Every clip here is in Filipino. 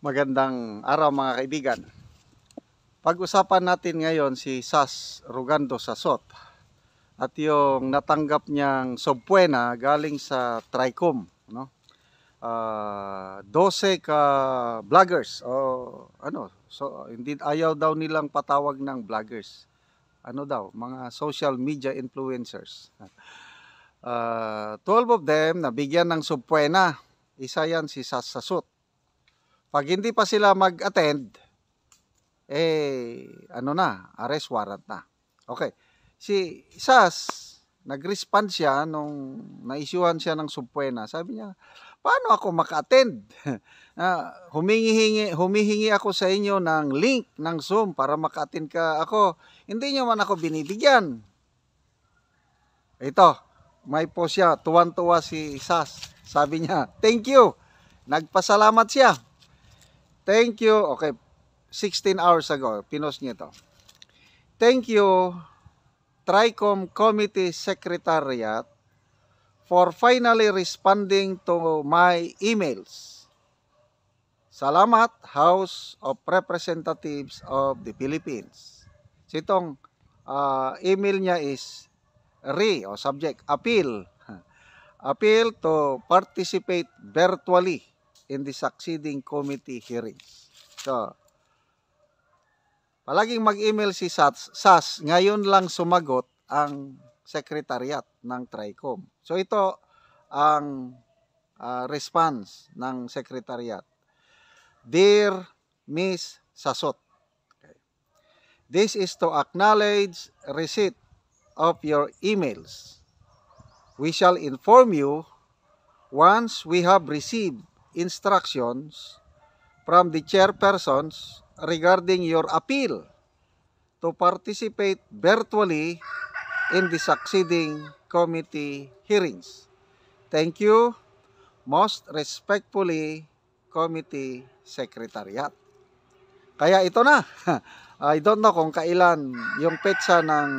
Magandang araw mga kaibigan. Pag-usapan natin ngayon si Sas Rogando Sasot at yung natanggap niyang subpoena galing sa TRICOM, no? 12 ka vloggers hindi ayaw daw nilang patawag ng vloggers. Mga social media influencers. 12 of them nabigyan ng subpoena. Isa yan si Sas Sasot. Pag hindi pa sila mag-attend, arrest warrant na. Okay. Si Sas, nag-respond siya nung na-issuehan siya ng subpoena. Sabi niya, paano ako maka-attend? Humihingi ako sa inyo ng link ng Zoom para maka-attend ka ako. Hindi niyo man ako binibigyan. Ito, may post siya. Tuwan-tuwa si Sas. Sabi niya, thank you. Nagpasalamat siya. Thank you. Okay, 16 hours ago, pinost niya ito. Thank you, TRICOM Committee Secretariat, for finally responding to my emails. Salamat, House of Representatives of the Philippines. So itong email niya is subject, appeal. Appeal to participate virtually in the succeeding committee hearings. So, palaging mag-email si Sas, ngayon lang sumagot ang secretariat ng TRICOM. So, ito ang response ng secretariat. Dear Miss Sasot, okay. This is to acknowledge receipt of your emails. We shall inform you once we have received instructions from the chairpersons regarding your appeal to participate virtually in the succeeding committee hearings. Thank you. Most respectfully, Committee Secretariat. Kaya ito na. I don't know kung kailan yung petsa ng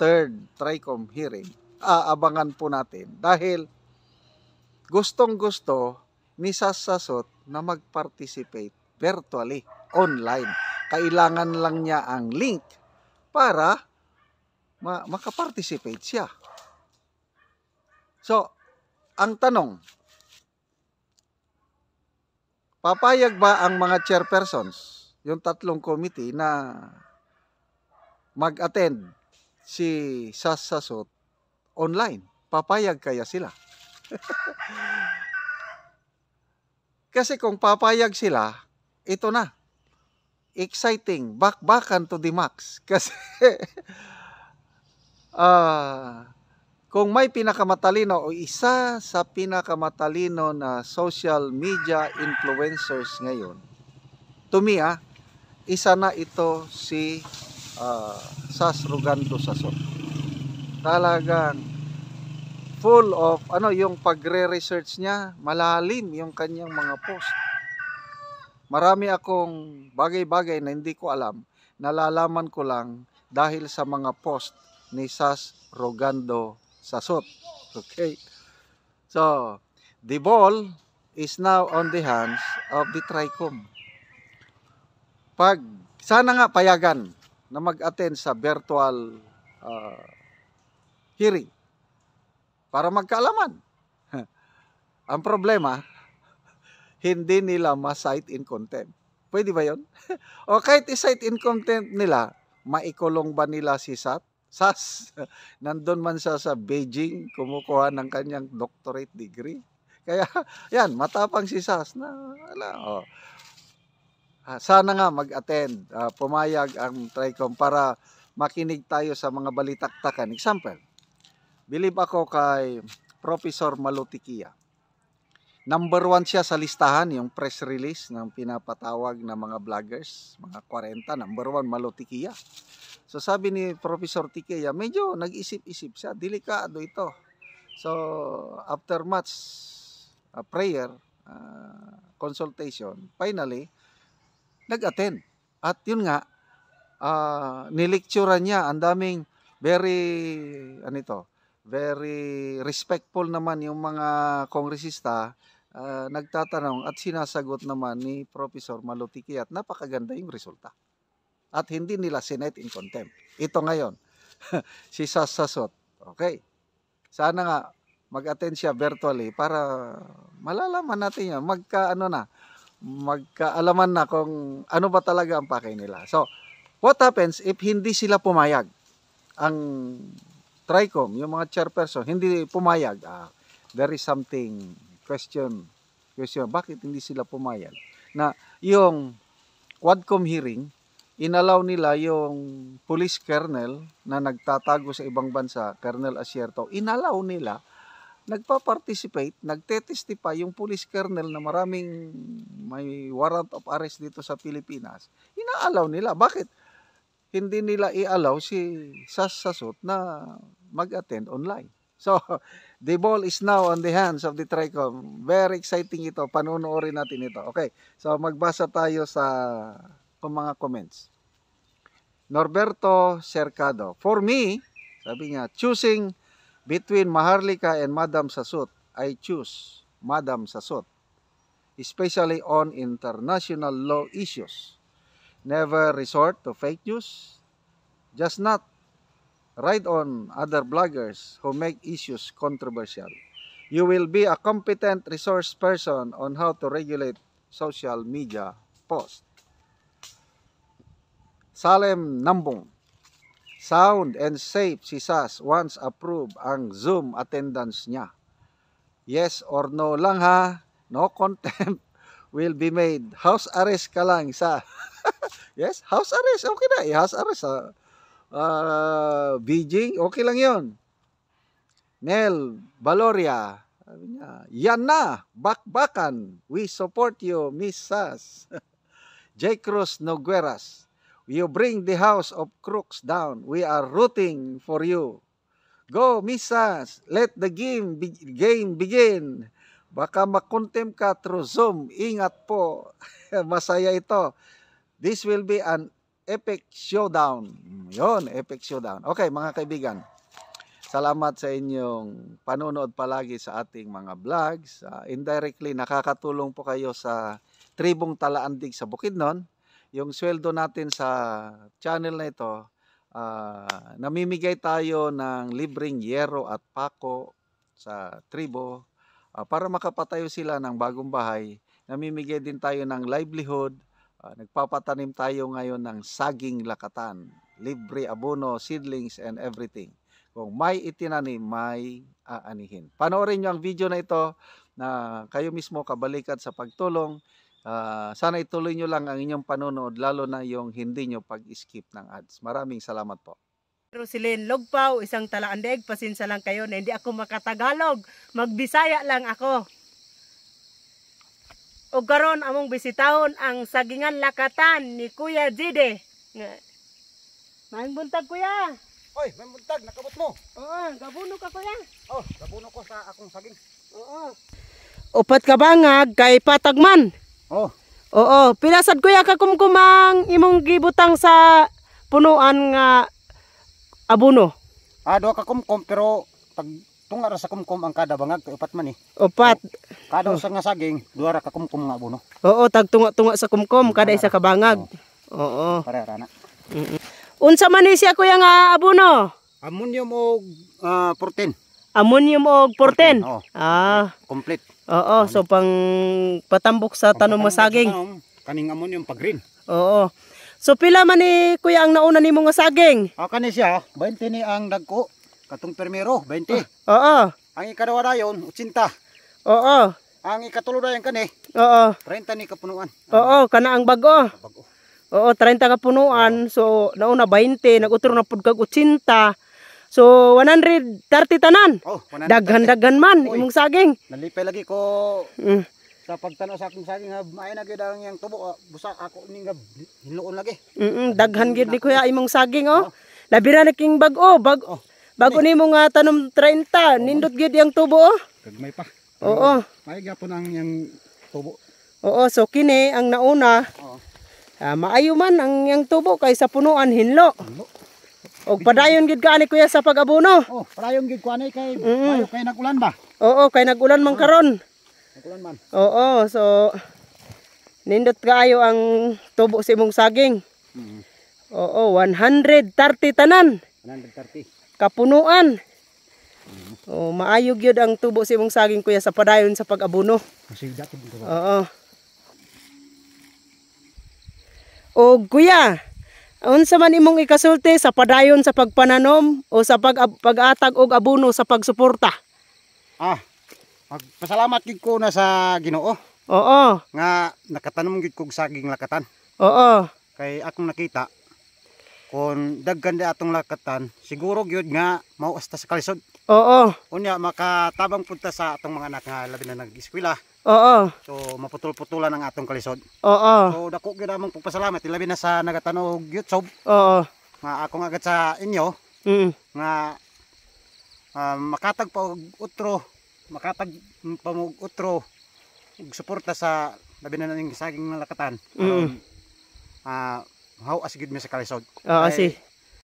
third TRICOM hearing. Abangan po natin. Dahil gustong-gusto ni Sas Sasot na mag-participate virtually, online. Kailangan lang niya ang link para makaparticipate siya. So, ang tanong, papayag ba ang mga chairpersons, yung tatlong committee na mag-attend si Sas Sasot online? Papayag kaya sila? Kasi kung papayag sila, ito na. Exciting. Bakbakan to the max. Kasi kung may pinakamatalino o isa sa pinakamatalino na social media influencers ngayon, to me, isa na ito si Sas Rogando Sasot. Talagang full of yung pagre-research niya, malalim yung kanyang mga post. Marami akong bagay-bagay na hindi ko alam, nalalaman ko lang dahil sa mga post ni Sas Rogando Sasot. Okay? So, the ball is now on the hands of the TRICOM. Sana nga payagan na mag-attend sa virtual hearing para magkaalaman. Ang problema, hindi nila ma-cite in contempt. Pwede ba yun? O kahit i-cite in contempt nila, maikulong ba nila si Sas? Nandun man siya sa Beijing, kumukuha ng kanyang doctorate degree. Kaya, yan, matapang si Sas. Sana nga mag-attend, pumayag ang TRICOM para makinig tayo sa mga balitaktakan. Example, believe ako kay Professor Malutikia. Number 1 siya sa listahan, yung press release ng pinapatawag na mga vloggers, mga 40, number 1, Malutikia. So sabi ni Professor Tikia, medyo nag-isip-isip siya, delikado ito. So after much prayer, consultation, finally, nag-attend. At yun nga, nilecturean niya, ang daming very respectful naman yung mga kongresista nagtatanong at sinasagot naman ni Professor Malutiki at napakaganda yung resulta. At hindi nila sinet in contempt. Ito ngayon, si Sas Sasot. Okay. Sana nga mag-attend siya virtually para malalaman natin yan. Magkaalaman na kung ano ba talaga ang pakay nila. So, what happens if hindi sila pumayag? Ang TRICOM, yung mga chairperson, hindi pumayag. There is something question. Bakit hindi sila pumayag? Na yung Quadcom hearing, inalaw nila yung police colonel na nagtatago sa ibang bansa, Colonel Asierto, inalaw nila, nagpa-participate, nagte-testify yung police colonel na maraming may warrant of arrest dito sa Pilipinas. Inaalaw nila. Bakit hindi nila i-allow si Sas Sasot na mag-attend online? So, the ball is now on the hands of the TRICOM. Very exciting ito. Panunuorin natin ito. Okay. So, magbasa tayo sa mga comments. Norberto Cercado. For me, sabi niya, choosing between Maharlika and Madam Sasot, I choose Madam Sasot, especially on international law issues. Never resort to fake news. Just not ride on other bloggers who make issues controversial. You will be a competent resource person on how to regulate social media posts. Salem Nambong. Sound and safe si Sas once approve ang Zoom attendance niya. Yes or no lang ha. No contempt will be made. House arrest ka lang sa. Yes, house arrest. Okay na. House arrest sa Beijing, okay lang yon. Nel Valoria, sabi niya, yan na, bakbakan. We support you, Miss Sas. J. Cruz Nogueras, you bring the house of crooks down. We are rooting for you. Go, Miss Sas. Let the game begin. Baka makontem ka through Zoom. Ingat po. Masaya ito. This will be an epic showdown. Yon, epic showdown. Okay, mga kaibigan. Salamat sa inyong panonood palagi sa ating mga vlogs. Indirectly, nakakatulong po kayo sa Tribong Talaandig sa Bukidnon. Yung sweldo natin sa channel na ito, namimigay tayo ng libreng yero at pako sa tribo para makapatayo sila ng bagong bahay. Namimigay din tayo ng livelihood. Nagpapatanim tayo ngayon ng saging lakatan, libre abono, seedlings and everything. Kung may itinanim, may aanihin. Panoorin nyo ang video na ito na kayo mismo kabalikan sa pagtulong. Sana ituloy nyo lang ang inyong panonood, lalo na yung hindi nyo pag-skip ng ads. Maraming salamat po. Rosilyn Logpaw, isang Talaandig. Pasensya lang kayo na hindi ako makatagalog. Magbisaya lang ako. O karon among bisitahon ang sagingan lakatan ni Kuya Jide. Maayong buntag, Kuya. Oy, may buntag, nakabot mo. Oo, gabuno ka, Kuya. Oh, gabuno ko sa akong saging. Oo. Upat ka bangag kay patagman. Oh. Oo, pinasad, Kuya, kakumkumang imong gibutang sa punuan nga abono. Duha ka kumkum pero tag tunga ra sa kumkum ang kada bangag kay upat man eh. Upat. Kada usa nga saging, duha ra ka kumkum nga abono. Oo, tagtunga-tunga sa kumkum kada isa ka bangag. Oo. Para na. Unsa man ni siya, Kuya, nga abono? Ammonium og 14. Ammonium og 14. Oo. Complete. Oo, so pang patambok sa tanom mo saging. Kaning ammonium pag green. Oo. So pila man ni Kuya ang nauna nimo nga saging? Kani siya, 20 ni ang dagko. Katong primero, 20. Oo. Ang ikaduha dayon, 80. Oo. Ang ikatulo dayon kani, Oo. 30 ni kapunuan. Oo, kana ang bago. Bago. Oo, 30 ka punuan. So nauna 20, nagutro na pud kag 80. So 130 tanan. Oh, 130. Daghan-daghan man imong saging. Nalipay lagi ko sa pagtanaw sa akong saging nga maayo na gyud ang yang tubo. Busa ako ning hinuon lagi. Daghan gyud ni Kuya imong saging, oh. Labira na king bago, bago nimo nga tanom 30, nindot gyud yang tubo, oh. Kagmay pa. Oo. May gyapon ang yang tubo. Oo, so kini ang nauna. Oo. Maayo man ang yang tubo kay sa punuan hinlo. Og padayon gid ka ani, Kuya, sa pag-abono. Oh, padayon gid ko ani kay mayo kay nagulan ba? Oo, kay nagulan man karon. Kulan man. Oo, so nindot kaayo ang tubo sa imong saging. Oo, 130 tanan. 130. Kapunuan. Oh, maayog yun ang tubo sa imong saging kuya sa padayon sa pag-abono. Kasi dati dito. Oo. O kuya, unsa man imong ikasulti sa padayon sa pagpananom o sa pag-atag og abono sa pagsuporta? Magpasalamat gid ko na sa Ginoo Oo. nga nakatanom gid kog saging lakatan. Oo. Kay akong nakita kung daghan di atong lakatan, siguro gyud nga mao asta sa kalisod. Oo. Unya makatabang punta sa atong mga anak nga labi na nag-eskwela. Oo. So maputol-putulan ang atong kalisod. Oo. So dako gyud among pagpasalamat labi na sa nagatanog YouTube Oo. nga akong agad sa inyo nga makatag pa og utro, makatag pa og utro ug suporta sa labi na ning saging nga lakatan. How as gid mi sa kalisod. Oo, Kay si.